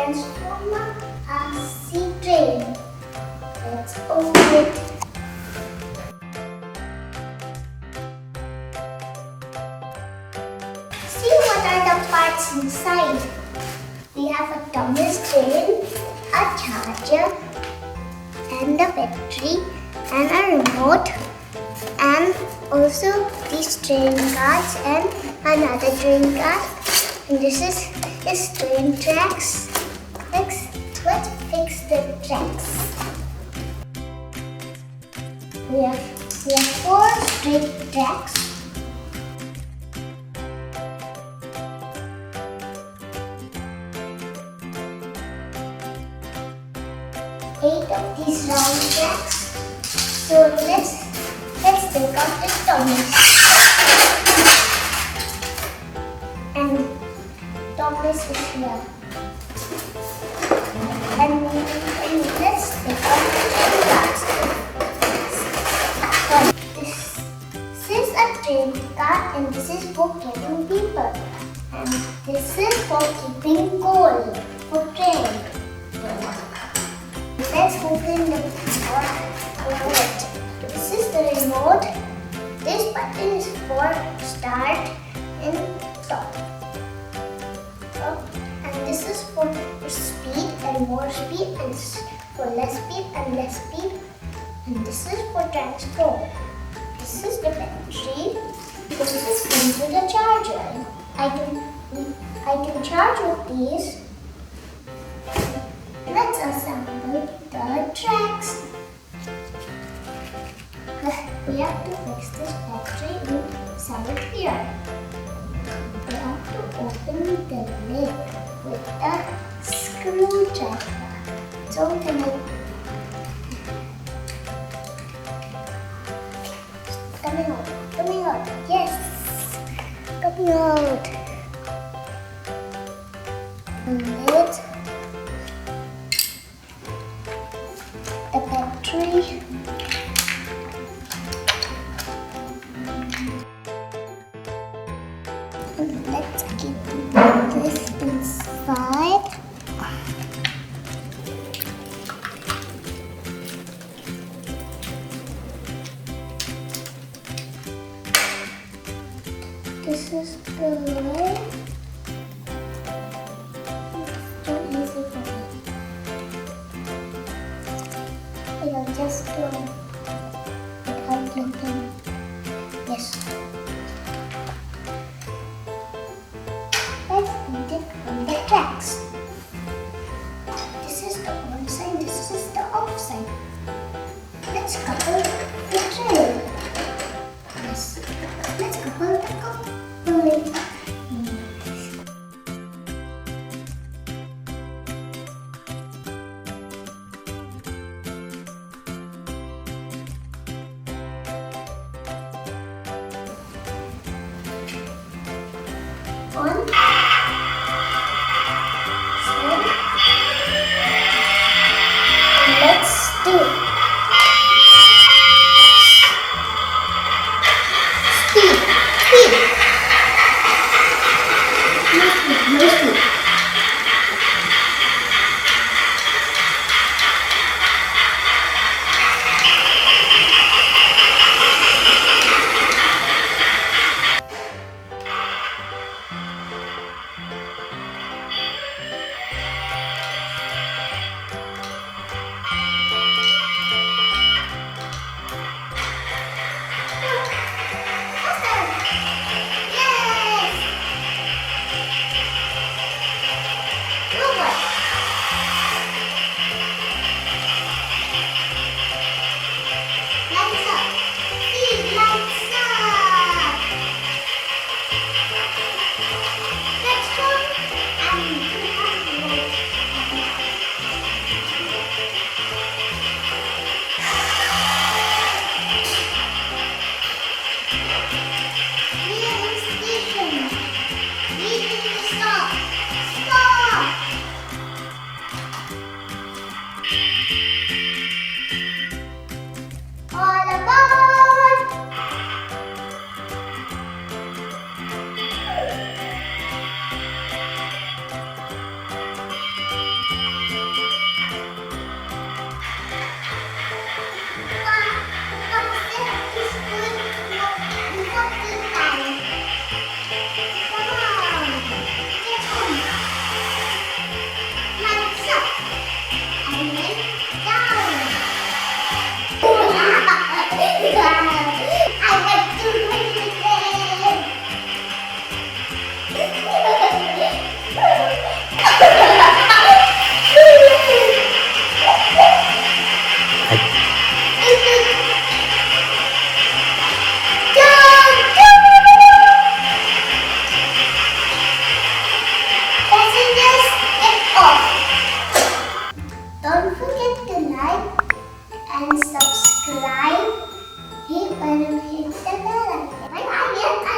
transformer RC train. Let's open it. See what are the parts inside. We have a Thomus train, a charger, and a battery, and a remote, and also these train cards and another train card. And this is his train tracks. Let's fix the tracks. We have 4 straight tracks. Eight of these round tracks. So let's take out the Thomus. And Thomus is here. And let's take out the train cards. This is a train card, and this is for carrying people. And this is for keeping coal for train. Let's open the remote. This is the remote. This button is for start and stop. And this is for speed and more speed, and this is for less speed and less speed. And this is for transform. This is the battery. This is into the charger. I can charge with these. Let's assemble the tracks. We have to fix this battery inside here. We have to open the lid with a screwdriver. Let's open it. Coming out. Yes, coming out. Lid. The battery. Let's keep this inside. This is the lid. It's too easy for me. I'll just without looking. Yes. Let's put it on the tracks. This is the on side, this is the off side. Let's couple the train. Yes. Let's couple the coupling. Don't forget to like and subscribe. Hit the bell icon. Bye bye.